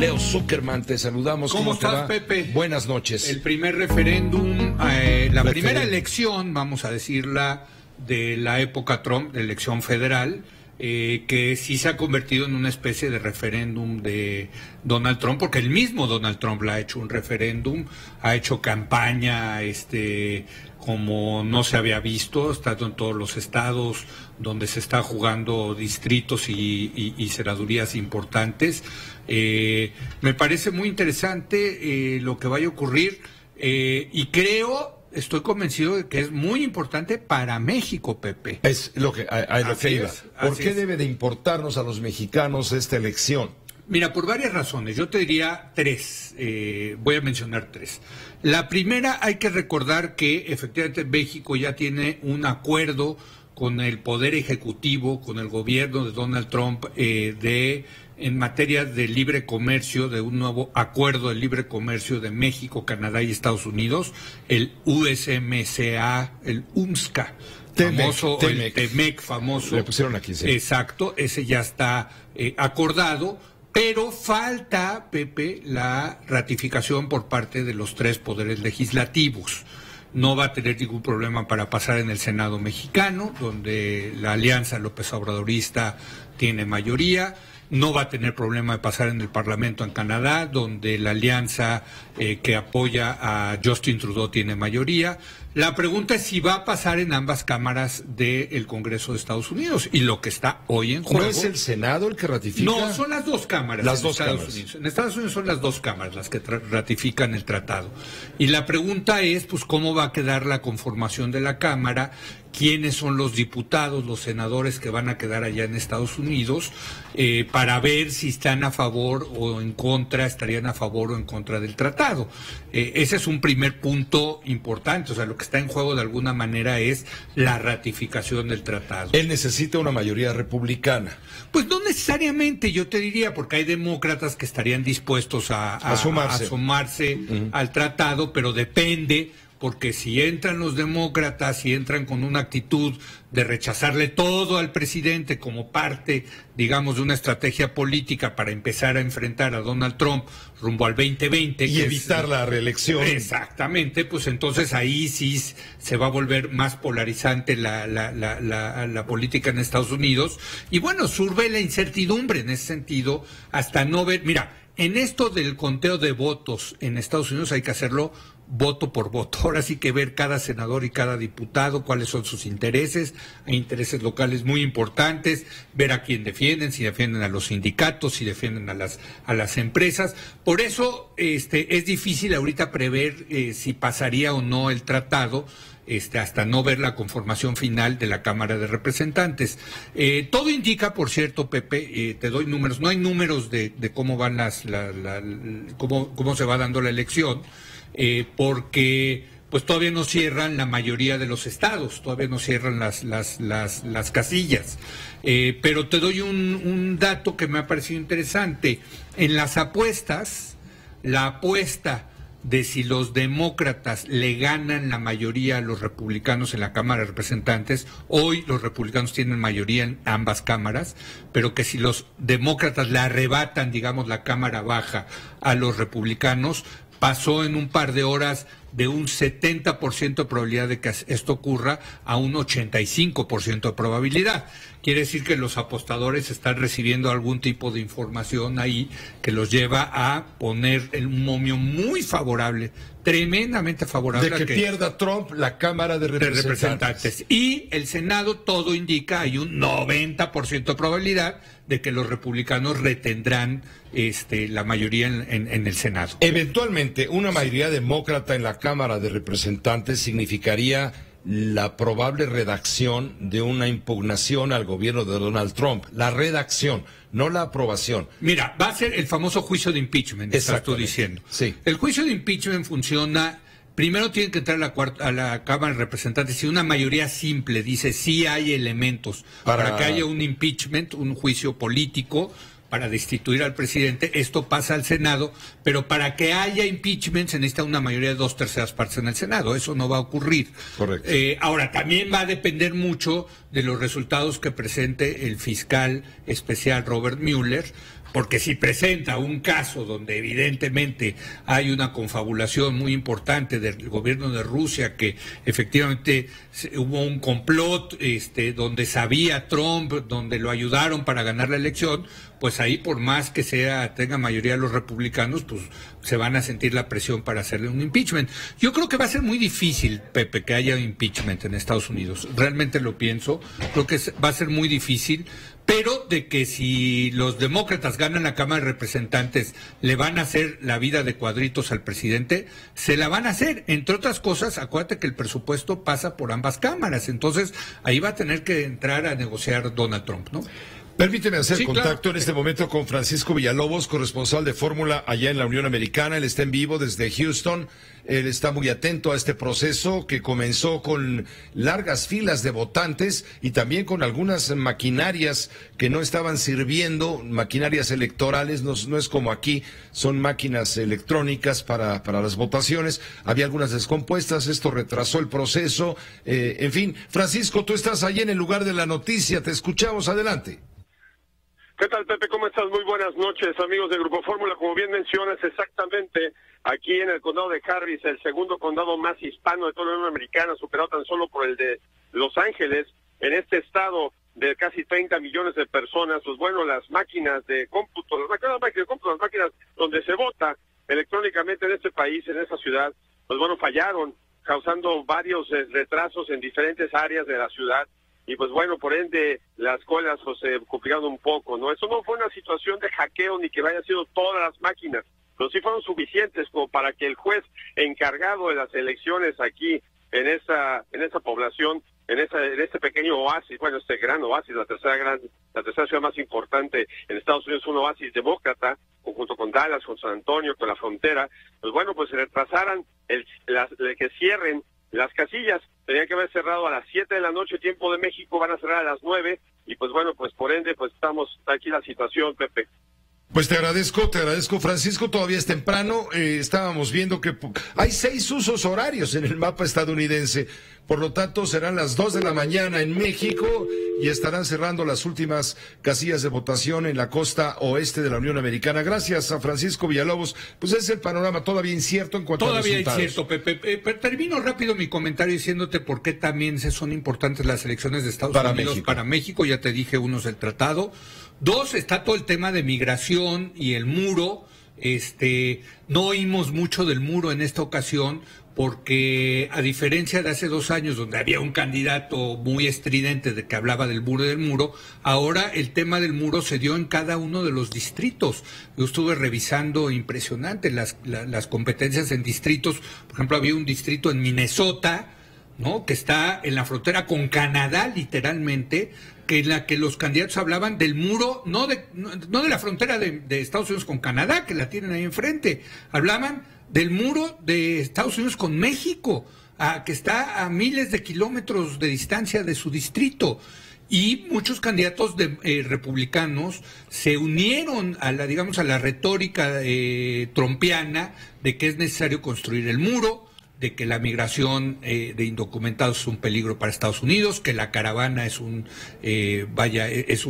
Leo Zuckerman, te saludamos. ¿Cómo estás, te va? Pepe? Buenas noches. El primer referéndum, primera elección, vamos a decirla, de la época Trump, de elección federal, que sí se ha convertido en una especie de referéndum de Donald Trump, porque el mismo Donald Trump la ha hecho un referéndum, ha hecho campaña, como no se había visto, ha estado en todos los estados donde se está jugando distritos y senadurías importantes. Me parece muy interesante lo que vaya a ocurrir y estoy convencido de que es muy importante para México, Pepe. Es lo que iba. ¿Por qué debe de importarnos a los mexicanos esta elección? Mira, por varias razones. Yo te diría tres. Voy a mencionar tres. La primera, hay que recordar que efectivamente México ya tiene un acuerdo con el Poder Ejecutivo, con el gobierno de Donald Trump, en materia de libre comercio, de un nuevo acuerdo de libre comercio de México, Canadá y Estados Unidos, el USMCA, el UMSCA, el TEMEC famoso. Le pusieron aquí, sí. Exacto, ese ya está acordado, pero falta, Pepe, la ratificación por parte de los tres poderes legislativos. No va a tener ningún problema para pasar en el Senado mexicano, donde la Alianza López Obradorista tiene mayoría. No va a tener problema de pasar en el Parlamento en Canadá, donde la alianza que apoya a Justin Trudeau tiene mayoría. La pregunta es si va a pasar en ambas cámaras del Congreso de Estados Unidos. Y lo que está hoy en juego... ¿No es el Senado el que ratifica? No, son las dos cámaras. Las dos cámaras. Unidos. En Estados Unidos son las dos cámaras las que ratifican el tratado. Y la pregunta es, pues, ¿cómo va a quedar la conformación de la Cámara? ¿Quiénes son los diputados, los senadores que van a quedar allá en Estados Unidos? Para ver si están a favor o en contra, estarían a favor o en contra del tratado. Ese es un primer punto importante. O sea, lo que está en juego de alguna manera es la ratificación del tratado. Él necesita una mayoría republicana. Pues no necesariamente, yo te diría, porque hay demócratas que estarían dispuestos a sumarse al tratado, pero depende. Porque si entran los demócratas, si entran con una actitud de rechazarle todo al presidente como parte, digamos, de una estrategia política para empezar a enfrentar a Donald Trump rumbo al 2020. Y evitar la reelección. Exactamente, pues entonces ahí sí se va a volver más polarizante la política en Estados Unidos. Y bueno, surge la incertidumbre en ese sentido, hasta no ver... Mira, en esto del conteo de votos en Estados Unidos hay que hacerlo voto por voto. Ahora sí que ver cada senador y cada diputado, cuáles son sus intereses. Hay intereses locales muy importantes, ver a quién defienden, si defienden a los sindicatos, si defienden a las empresas. Por eso es difícil ahorita prever si pasaría o no el tratado, hasta no ver la conformación final de la Cámara de Representantes. Todo indica, por cierto, Pepe, te doy números, no hay números de cómo van cómo se va dando la elección, porque pues todavía no cierran la mayoría de los estados, todavía no cierran las casillas. Pero te doy un dato que me ha parecido interesante. En las apuestas, la apuesta de si los demócratas le ganan la mayoría a los republicanos en la Cámara de Representantes, hoy los republicanos tienen mayoría en ambas cámaras, pero que si los demócratas le arrebatan, digamos, la Cámara Baja a los republicanos, pasó en un par de horas de un 70% de probabilidad de que esto ocurra a un 85% de probabilidad. Quiere decir que los apostadores están recibiendo algún tipo de información ahí que los lleva a poner en un momio muy favorable, tremendamente favorable. De que pierda Trump la Cámara de Representantes. Y el Senado, todo indica, hay un 90% de probabilidad de que los republicanos retendrán la mayoría en el Senado. Eventualmente, una mayoría demócrata en la Cámara de Representantes significaría la probable redacción de una impugnación al gobierno de Donald Trump. La redacción, no la aprobación. Mira, va a ser el famoso juicio de impeachment, estás tú diciendo. Sí. El juicio de impeachment funciona... Primero tiene que entrar a la Cámara de Representantes y una mayoría simple dice sí hay elementos para que haya un impeachment, un juicio político para destituir al presidente. Esto pasa al Senado, pero para que haya impeachment se necesita una mayoría de 2/3 partes en el Senado. Eso no va a ocurrir. Correcto. Ahora, también va a depender mucho de los resultados que presente el fiscal especial Robert Mueller, porque si presenta un caso donde evidentemente hay una confabulación muy importante del gobierno de Rusia, que efectivamente hubo un complot donde sabía Trump, donde lo ayudaron para ganar la elección, pues ahí por más que tenga mayoría los republicanos, pues se van a sentir la presión para hacerle un impeachment. Yo creo que va a ser muy difícil, Pepe, que haya impeachment en Estados Unidos. Realmente lo pienso. Creo que va a ser muy difícil, pero de que si los demócratas ganan la Cámara de Representantes, le van a hacer la vida de cuadritos al presidente, se la van a hacer. Entre otras cosas, acuérdate que el presupuesto pasa por ambas cámaras, entonces ahí va a tener que entrar a negociar Donald Trump, ¿no? Permíteme hacer Sí, contacto claro. en este momento con Francisco Villalobos, corresponsal de Fórmula allá en la Unión Americana. Él está en vivo desde Houston. Él está muy atento a este proceso que comenzó con largas filas de votantes y también con algunas maquinarias que no estaban sirviendo, maquinarias electorales, no es como aquí, son máquinas electrónicas para las votaciones. Había algunas descompuestas, esto retrasó el proceso. En fin, Francisco, tú estás allí en el lugar de la noticia, te escuchamos, adelante. ¿Qué tal, Pepe? ¿Cómo estás? Muy buenas noches, amigos de Grupo Fórmula. Como bien mencionas, exactamente aquí en el condado de Harris, el segundo condado más hispano de toda la Unión Americana, superado tan solo por el de Los Ángeles, en este estado de casi 30 millones de personas, pues bueno, las máquinas de cómputo, las máquinas donde se vota electrónicamente en este país, en esta ciudad, pues bueno, fallaron, causando varios retrasos en diferentes áreas de la ciudad. Y pues bueno, por ende, las colas pues, se complicaron un poco, ¿no? Eso no fue una situación de hackeo ni que hayan sido todas las máquinas, pero sí fueron suficientes como para que el juez encargado de las elecciones aquí en esa población, en este pequeño oasis, bueno, este gran oasis, la tercera ciudad más importante en Estados Unidos, un oasis demócrata, junto con Dallas, con San Antonio, con la frontera, pues bueno, pues se retrasaran el que cierren las casillas. Tenían que haber cerrado a las 7 de la noche, tiempo de México, van a cerrar a las 9, y pues bueno, pues por ende, pues estamos aquí la situación, Pepe. Pues te agradezco, Francisco, todavía es temprano, estábamos viendo que hay 6 usos horarios en el mapa estadounidense, por lo tanto serán las 2 de la mañana en México y estarán cerrando las últimas casillas de votación en la costa oeste de la Unión Americana. Gracias a Francisco Villalobos, pues es el panorama todavía incierto en cuanto a resultados. Todavía incierto, Pepe. Pero termino rápido mi comentario diciéndote por qué también son importantes las elecciones de Estados Unidos para México. Ya te dije, uno es el tratado. 2, está todo el tema de migración y el muro. No oímos mucho del muro en esta ocasión porque, a diferencia de hace 2 años donde había un candidato muy estridente de que hablaba del muro, ahora el tema del muro se dio en cada uno de los distritos. Yo estuve revisando, impresionante, las competencias en distritos. Por ejemplo, había un distrito en Minnesota, ¿no?, que está en la frontera con Canadá, literalmente, que en la que los candidatos hablaban del muro, no de la frontera de Estados Unidos con Canadá, que la tienen ahí enfrente, hablaban del muro de Estados Unidos con México, que está a miles de kilómetros de distancia de su distrito. Y muchos candidatos republicanos se unieron a la retórica trumpiana de que es necesario construir el muro, de que la migración de indocumentados es un peligro para Estados Unidos, que la caravana es un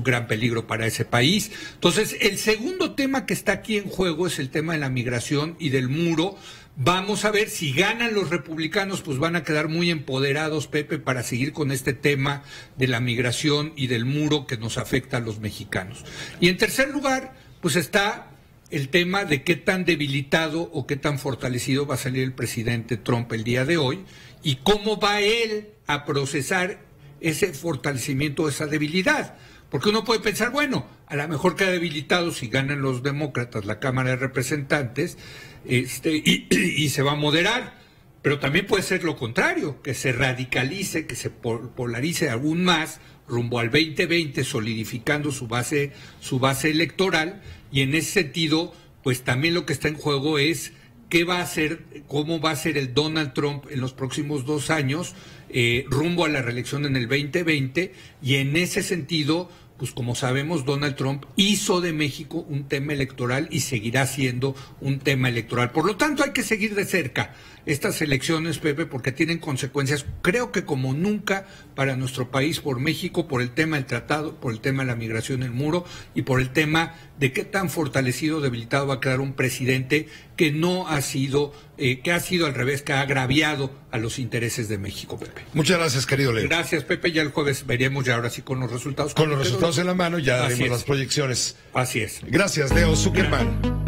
gran peligro para ese país. Entonces, el segundo tema que está aquí en juego es el tema de la migración y del muro. Vamos a ver si ganan los republicanos, pues van a quedar muy empoderados, Pepe, para seguir con este tema de la migración y del muro que nos afecta a los mexicanos. Y en tercer lugar, pues está el tema de qué tan debilitado o qué tan fortalecido va a salir el presidente Trump el día de hoy y cómo va él a procesar ese fortalecimiento, esa debilidad. Porque uno puede pensar, bueno, a lo mejor queda debilitado si ganan los demócratas la Cámara de Representantes y se va a moderar. Pero también puede ser lo contrario, que se radicalice, que se polarice aún más rumbo al 2020, solidificando su base electoral. Y en ese sentido, pues también lo que está en juego es qué va a hacer, cómo va a ser el Donald Trump en los próximos 2 años, rumbo a la reelección en el 2020, y en ese sentido, pues como sabemos, Donald Trump hizo de México un tema electoral y seguirá siendo un tema electoral. Por lo tanto, hay que seguir de cerca estas elecciones, Pepe, porque tienen consecuencias, creo que como nunca, para nuestro país, por México, por el tema del tratado, por el tema de la migración, el muro, y por el tema de qué tan fortalecido o debilitado va a quedar un presidente que no ha sido, que ha sido al revés, que ha agraviado a los intereses de México, Pepe. Muchas gracias, querido Leo. Gracias, Pepe. Ya el jueves veremos ya ahora sí con los resultados. Con los resultados en la mano ya haremos las proyecciones. Así es. Gracias, Leo Zuckerman.